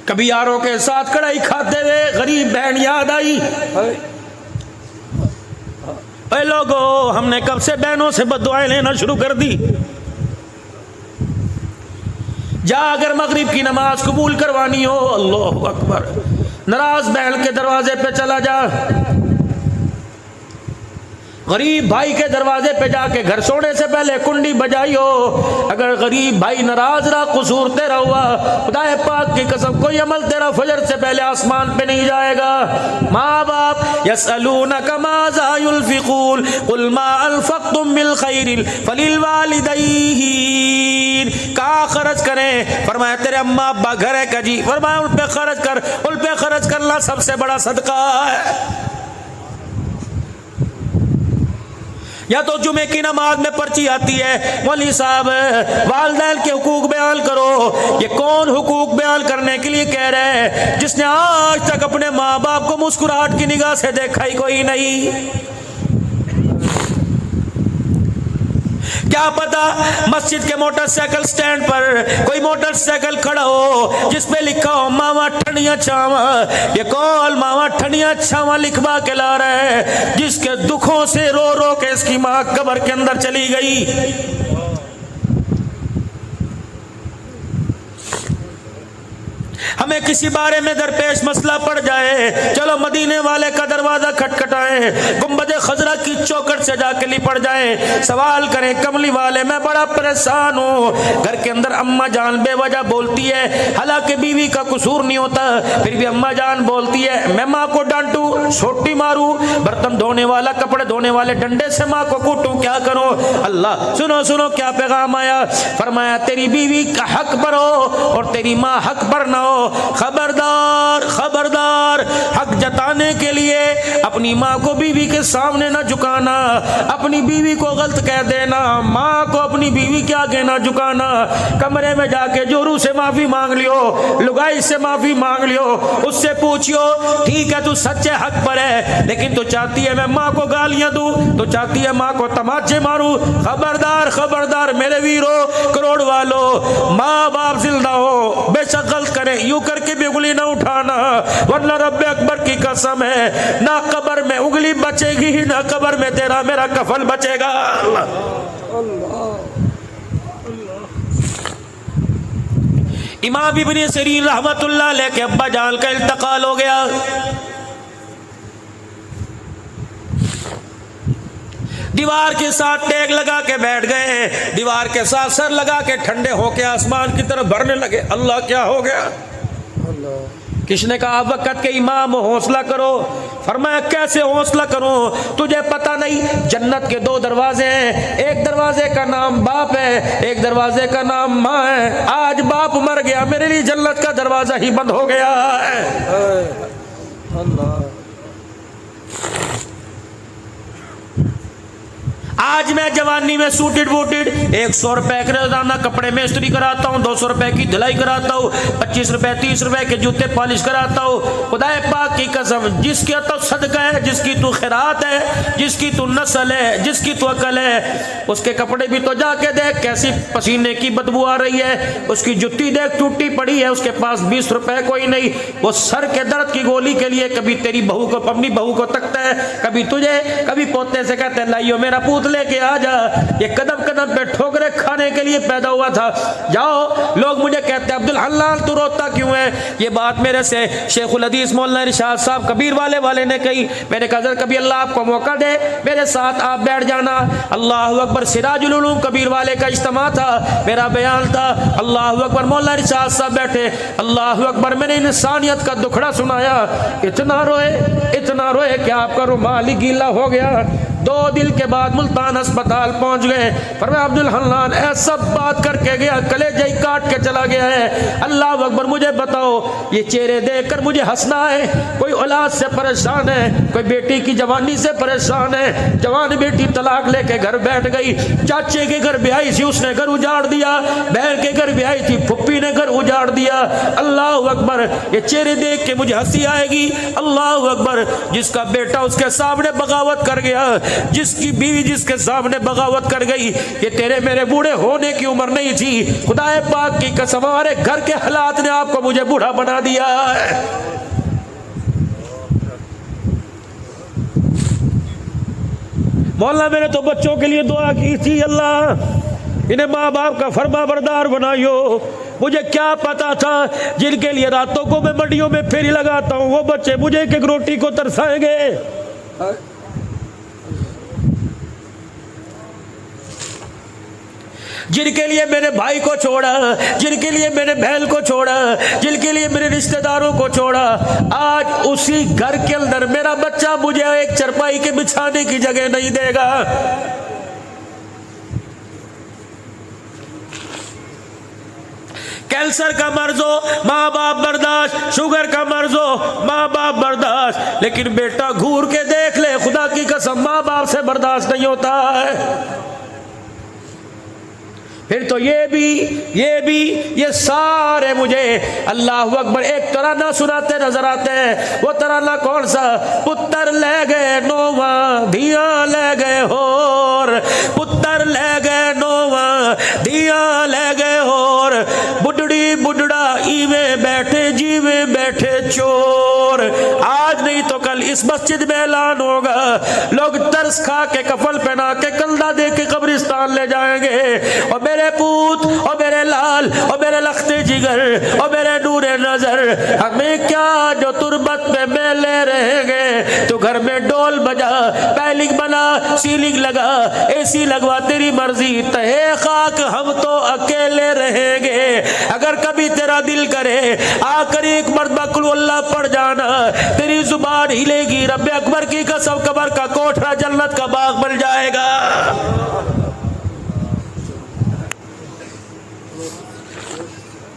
कभी यारों के साथ कढ़ाई खाते हुए गरीब बहन याद आई, अरे लोगो हमने कब से बहनों से बददुआएं लेना शुरू कर दी। जा अगर मगरिब की नमाज कबूल करवानी हो, अल्लाह अकबर, नाराज बहन के दरवाजे पे चला जा, गरीब भाई के दरवाजे पे जाके घर सोने से पहले कुंडी बजाई हो। अगर गरीब भाई नाराज रहा, कसूर तेरा हुआ, खुदाए पाक की कसम कोई अमल तेरा फजर से पहले आसमान पे नहीं जाएगा। माँ बाप यसअलूनका माज़ा युनफ़िक़ून क़ुल मा अनफ़क़्तुम मिन ख़ैरिन फ़लिल वालिदैन। कहाँ खर्च करें? फरमाया तेरे अम्मा अब्बा घर है कजी, फरमाया उन पे खर्च कर, उन पे खर्च करना सबसे बड़ा सदका है। या तो जुमे की नमाज में पर्ची आती है, मौलवी साहब वालिदैन के हुकूक बयान करो। ये कौन हुकूक बयान करने के लिए कह रहे हैं? जिसने आज तक अपने माँ बाप को मुस्कुराहट की निगाह से देखा ही कोई नहीं। क्या पता मस्जिद के मोटरसाइकिल स्टैंड पर कोई मोटरसाइकिल खड़ा हो जिस पे लिखा हो मामा ठंडिया छावा। ये कौन मामा ठंडिया छावा लिखवा के ला रहा है, जिसके दुखों से रो रो के इसकी माँ कब्र के अंदर चली गई। हमें किसी बारे में दरपेश मसला पड़ जाए, चलो मदीने वाले का दरवाजा खटखटाएं, गुंबद खजरा की चौखट से जाके लिपट जाएं, सवाल करें कमली वाले मैं बड़ा परेशान हूँ। घर के अंदर अम्मा जान बेवजह बोलती है, हालांकि बीवी का कसूर नहीं होता, फिर भी अम्मा जान बोलती है मैं माँ को डांटू, छोटी मारू, बर्तन धोने वाला कपड़े धोने वाले डंडे से माँ को कूटूं, क्या करूं? अल्लाह सुनो सुनो क्या पैगाम आया। फरमाया तेरी बीवी का हक पर हो और तेरी माँ हक पर ना हो। खबरदार खबरदार, हक जताने के लिए अपनी माँ को बीवी के सामने न झुकाना, अपनी बीवी को गलत कह देना, माँ को अपनी बीवी के आगे न झुकाना। कमरे में जाके जोरू से माफी मांग लियो, लुगाई से माफी मांग लियो, उससे पूछियो ठीक है तू सच्चे हक पर है, लेकिन तू चाहती है मैं माँ को गालियां दूं, तू चाहती है माँ को तमाचे मारूं। खबरदार खबरदार मेरे वीरों करोड़ वालों, माँ बाप जिंदा हो बेशक गलत करे, यूं करके भी उंगली ना उठाना, वरना रब्बे अकबर की कसम है ना कब्र में उंगली बचेगी ही ना कब्र में तेरा मेरा कफन बचेगा। इमाम इब्न सीरीन रहमतुल्लाह अलैह के अब्बा जान का इंतकाल हो गया। दीवार के साथ टेक लगा के बैठ गए, दीवार के साथ सर लगा के ठंडे होके आसमान की तरफ भरने लगे। अल्लाह क्या हो गया? किसने कहा वक़्त के इमाम हौसला करो? फरमाया कैसे हौसला करूं? तुझे पता नहीं जन्नत के दो दरवाजे हैं, एक दरवाजे का नाम बाप है, एक दरवाजे का नाम माँ है। आज बाप मर गया, मेरे लिए जन्नत का दरवाजा ही बंद हो गया है। अल्लाह आज मैं जवानी में सूटेड बूटेड 100 रुपए के रोजाना कपड़े में इस्त्री कराता हूँ, 200 रुपए की धुलाई कराता हूँ, 25 रुपए 30 रुपए के जूते पॉलिश कराता हूँ। खुदाए पाक की कसम जिसकी तो सदका है, जिसकी तू खैरात है, जिसकी तू नस्ल है, जिसकी तू अकल है, उसके कपड़े भी तो जाके देख कैसी पसीने की बदबू आ रही है, उसकी जुत्ती देख टूटी पड़ी है, उसके पास 20 रुपए कोई नहीं, वो सर के दर्द की गोली के लिए कभी तेरी बहू को अपनी बहू को तकता है, कभी तुझे कभी पोते से कहते हैं लाइयो मेरा पूत लेके आ जा। ये कदम कदम पे ठोकरे खाने के लिए पैदा हुआ था। जाओ लोग मुझे कहते हैं अब्दुल हन्नान तू रोता क्यों है? ये बात मेरे से शेखुल हदीस मौलाना इरशाद साहब कबीर वाले ने कही। मैंने कहा कभी अल्लाह आपको मौका दे मेरे साथ आप बैठ जाना। अल्लाह अकबर सिराजुल उलूम कबीर वाले का इज्तिमा था, मेरा बयान था। अल्लाह अकबर मौलाना इरशाद साहब बैठे, अल्लाह अकबर मैंने इंसानियत का दुखड़ा सुनाया। इतना रोए कि आपका रुमाल ही गीला हो गया। 2 दिन के बाद मुल्तान अस्पताल पहुंच गए। फरमाया अब्दुल हन्नान ऐसा बात करके गया, कलेजा ही काट के चला गया है। अल्लाह अकबर मुझे बताओ ये चेहरे देखकर मुझे हंसना है? कोई औलाद से परेशान है, कोई बेटी की जवानी से परेशान है, जवान बेटी तलाक लेके घर बैठ गई, चाचे के घर ब्याही थी उसने घर उजाड़ दिया, बहन के घर ब्याही थी फुप्पी ने घर उजाड़ दिया। अल्लाह अकबर ये चेहरे देख के मुझे हंसी आएगी। अल्लाह अकबर जिसका बेटा उसके सामने बगावत कर गया, जिसकी बीवी जिसके सामने बगावत कर गई, ये तेरे मेरे बूढ़े होने की उम्र नहीं थी। खुदाए पाक की कसम हमारे घर के हालात ने आपको मुझे बूढ़ा बना दिया है। मौला मैंने तो बच्चों के लिए दुआ की थी, अल्लाह इन्हें माँ बाप का फरमा बरदार बनाइयो। मुझे क्या पता था जिनके लिए रातों को मैं मंडियों में फेरी लगाता हूँ वो बच्चे मुझे एक एक रोटी को तरसाएंगे। जिनके लिए मेरे भाई को छोड़ा, जिनके लिए मेरे बहन को छोड़ा, जिनके लिए मेरे रिश्तेदारों को छोड़ा, आज उसी घर के अंदर मेरा बच्चा मुझे एक चरपाई के बिछाने की जगह नहीं देगा। कैंसर का मर्ज हो माँ बाप बर्दाश्त, शुगर का मर्ज हो माँ बाप बर्दाश्त, लेकिन बेटा घूर के देख ले, खुदा की कसम माँ बाप से बर्दाश्त नहीं होता है। फिर तो ये सारे मुझे अल्लाह अकबर एक तराना सुनाते नजर आते हैं। वो तराना कौन सा? पुत्र ले गए नोवा धिया ले गए होर, पुत्र ले गए नोवा धिया ले गए होर, बुढ़ड़ी बुढ़ड़ा ईवे बैठे जीवे बैठे चोर। आज नहीं तो कल इस मस्जिद में ऐलान होगा, लोग तरस खा के कफल पहना के कंधा दे के कब्रिस्तान ले जाएंगे। और मेरे पूत और मेरे लाल और मेरे लखते जिगर और मेरे नूरे नजर, हमें क्या जो तुरबत में मेले रहेंगे। तो घर में डोल बजा, पैलिंग बना, सीलिंग लगा, एसी लगवा, तेरी मर्जी, तहे खाक हम तो अकेले रहेंगे। अगर कभी तेरा दिल करे आकर एक मर्तबा कुल अल्लाह पढ़ जाना, तेरी जुबान हिलेगी, रब्बे अकबर की कसम कब्र का कोठरा जन्नत का बाग बन जाएगा।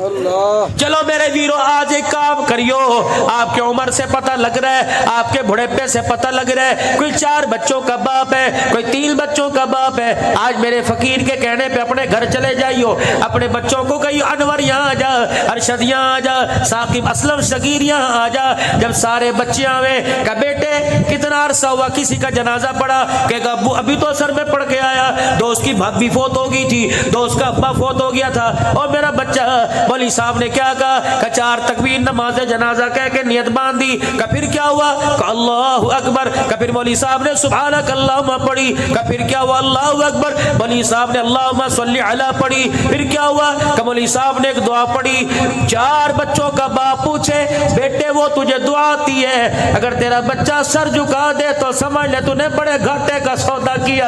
चलो मेरे वीरों, आज एक काम करियो, आपके उम्र से पता लग रहा है, आपके बुढ़ेपे से पता लग रहा है, कोई 4 बच्चों का बाप है, कोई 3 बच्चों का बाप है। आज मेरे फकीर के कहने पे अपने घर चले जाइयो, अपने बच्चों को कहियो अनवर यहाँ आ जा, अरशद यहाँ आ जा, साकिब असलम शकीर यहाँ आ जा। जब सारे बच्चे आवे, कहा बेटे कितना अरसा हुआ किसी का जनाजा पड़ा? कहेगा अभी तो सर में पढ़ के आया, दोस्त की भाभी फोत हो गई थी, दोस्त का अब्बा फोत हो गया था। और मेरा बच्चा, मौलवी साहब ने क्या कहा? 4 तकबीर नमाज जनाजा कह के नियत बांधी। का फिर क्या हुआ? अल्लाहु अकबर। का फिर मौलवी साहब ने सुभानक अल्लाहुम्मा पढ़ी। का फिर क्या हुआ? अल्लाहु अकबर। मौलवी साहब ने अल्लाहुम्मा सल्ली अला पढ़ी। फिर क्या हुआ? का मौलवी साहब ने एक दुआ पढ़ी। 4 बच्चों का बाप पूछे, बेटे वो तुझे दुआ आती है? अगर तेरा बच्चा सर झुका दे तो समझ ले तूने बड़े घाटे का सौदा किया।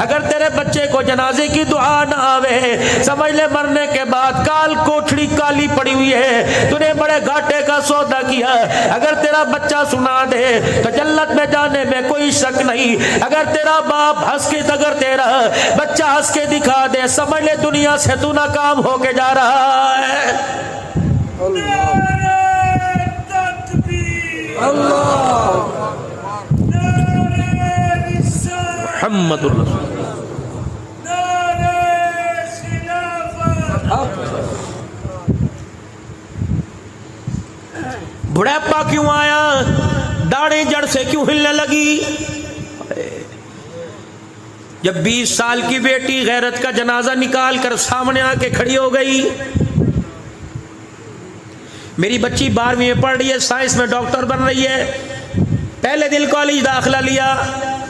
अगर तेरे बच्चे को जनाजे की दुआ ना आवे, समझ ले मरने के बाद काल कोठड़ी काली पड़ी हुई है, तूने बड़े घाटे का सौदा किया। अगर तेरा बच्चा सुना दे तो जन्नत में जाने में कोई शक नहीं। अगर तेरा बाप हंस के, अगर तेरा बच्चा हंस के दिखा दे, समझ ले दुनिया से तू नाकाम होके जा रहा है। बुढ़ापा क्यों आया? दाढ़ी जड़ से क्यों हिलने लगी? जब 20 साल की बेटी गैरत का जनाजा निकाल कर सामने आके खड़ी हो गई। मेरी बच्ची 12वीं में पढ़ रही है, साइंस में डॉक्टर बन रही है, पहले दिन कॉलेज दाखिला लिया।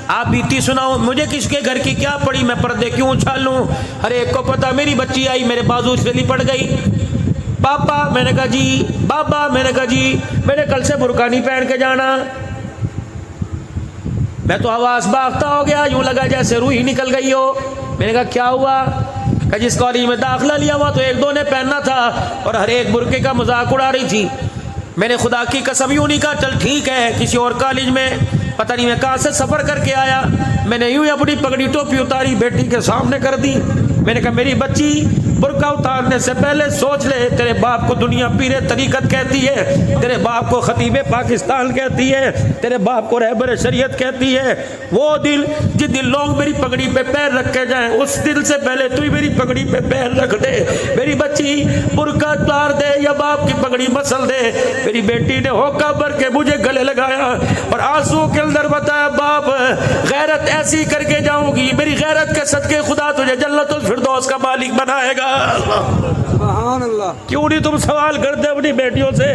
आप बीती सुनाओ, मुझे किसके घर की क्या पड़ी, मैं पर्दे क्यों उछालूं? हर एक को पता। मेरी बच्ची आई, मेरे बाजू से लिपट गई। पापा, मैंने कहा जी। बाबा, मैंने कहा जी, मैंने कल से बुर्का नहीं पहन के जाना। मैं तो आवाज भागता हो गया, यूं लगा जैसे रूह ही निकल गई हो। मैंने कहा क्या हुआ? कहा जिस कॉलेज में दाखिला लिया हुआ तो 1-2 ने पहनना था और हर एक बुर्के का मजाक उड़ा रही थी। मैंने खुदा की कसम यूं नहीं कहा चल ठीक है, किसी और कॉलेज में पता नहीं मैं कहाँ से सफर करके आया। मैंने यूं ही अपनी पगड़ी टोपी उतारी, बेटी के सामने कर दी। मैंने कहा मेरी बच्ची, बुर्का उतारने से पहले सोच ले, तेरे बाप को दुनिया पीरे तरीकत कहती है, तेरे बाप को खतीबे पाकिस्तान कहती है, तेरे बाप को रहबर शरीयत कहती है। वो दिल जिस दिन लोग मेरी पगड़ी पे पैर रख के जाएं, उस दिल से पहले तू ही मेरी पगड़ी पे पैर रख दे। मेरी बच्ची बुर्का उतार दे या बाप की पगड़ी मसल दे। मेरी बेटी ने होका भर के मुझे गले लगाया और आंसू के अंदर बताया, बाप गैरत ऐसी करके जाऊंगी, मेरी गैरत के सदके खुदा तुझे जन्नतुल फिरदौस का मालिक बनाएगा। सुभान अल्लाह। क्यों नहीं तुम सवाल करते अपनी बेटियों से?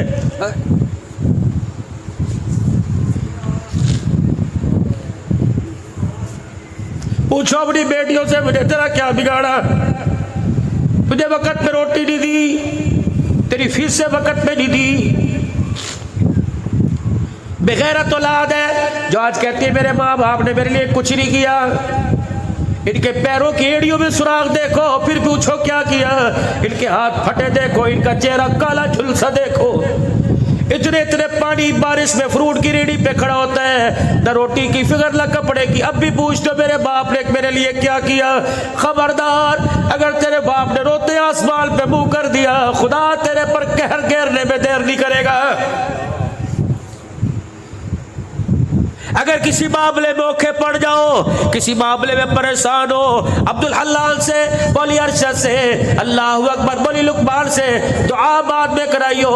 पूछो अपनी बेटियों से, मुझे तेरा क्या बिगाड़ा? तुझे वक्त पे रोटी नहीं दी, तेरी फीस से वक्त पे नहीं दी। बेगैरत औलाद है जो आज कहती है मेरे माँ बाप ने मेरे लिए कुछ नहीं किया। इनके पैरों की एड़ियों में सुराख देखो, फिर पूछो क्या किया। इनके हाथ फटे देखो, इनका चेहरा काला झुलसा देखो। इतने इतने पानी बारिश में फ्रूट की रेडी पे खड़ा होता है, न रोटी की फिक्र न कपड़े की। अब भी पूछ दो मेरे बाप ने मेरे लिए क्या किया। खबरदार, अगर तेरे बाप ने रोते आसमान पे मुंह कर दिया, खुदा तेरे पर कहर घेरने में देर नहीं करेगा। अगर किसी मामले में औखे पड़ जाओ, किसी मामले में परेशान हो, अब्दुल हल्लाल से बोली, अरशद से, अल्लाहु अकबर बोली, लुकमान से दुआ बाद में कराइयो।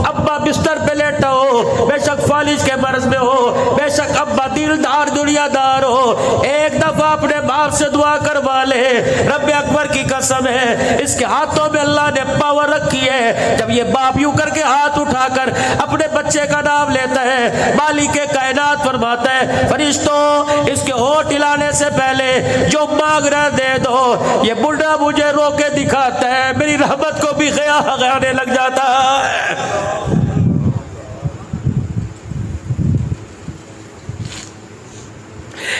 अब्बा बिस्तर पे लेटा हो, बेशक फालिज के मर्ज में हो, बेशक अब्बा दिलदार दुनियादार हो, एक दफा अपने बाप से दुआ करवा ले। रब्बे अकबर की कसम है, इसके हाथों में अल्लाह ने पावर रखी है। जब ये बाप यूं करके हाथ उठाकर अपने बच्चे का नाम लेता है, मालिक के कायनात फरमाता है, फरिश्तों इसके होठ हिलाने से पहले जो मांग रहे दे दो। ये बुढ़ा मुझे रोके दिखाता है, मेरी रहमत को भी गयाने लग जाता है।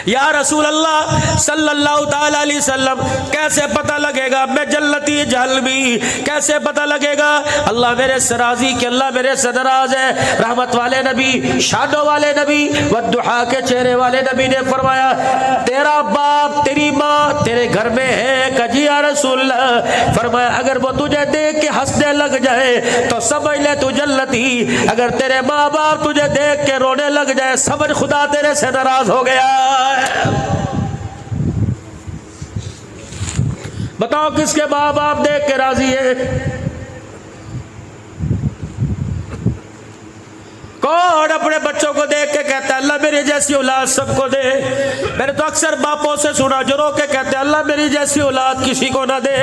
या रसूल अल्लाह सल्लल्लाहु ताला अलैहि वसल्लम, कैसे पता लगेगा मैं जन्नती जहलमी? कैसे पता लगेगा? अल्लाह मेरे से राजी कि अल्लाह मेरे से नाराज है। रहमत वाले नबी, शानों वाले नबी, वद्दुहा के चेहरे वाले नबी ने फरमाया, तेरा बाप तेरी माँ तेरे घर में है? कजी या रसूल अल्लाह। फरमाया, अगर वो तुझे देख के हंसने लग जाए तो समझ ले तू जन्नती। अगर तेरे माँ बाप तुझे देख के रोने लग जाए, समझ खुदा तेरे से नाराज हो गया। बताओ किसके माँ बाप देख के राजी है? कौन अपने बच्चों को देख के कहता है अल्लाह मेरी जैसी औलाद सबको दे? मैंने तो अक्सर बापों से सुना जो रो के कहते हैं अल्लाह मेरी जैसी औलाद किसी को ना दे।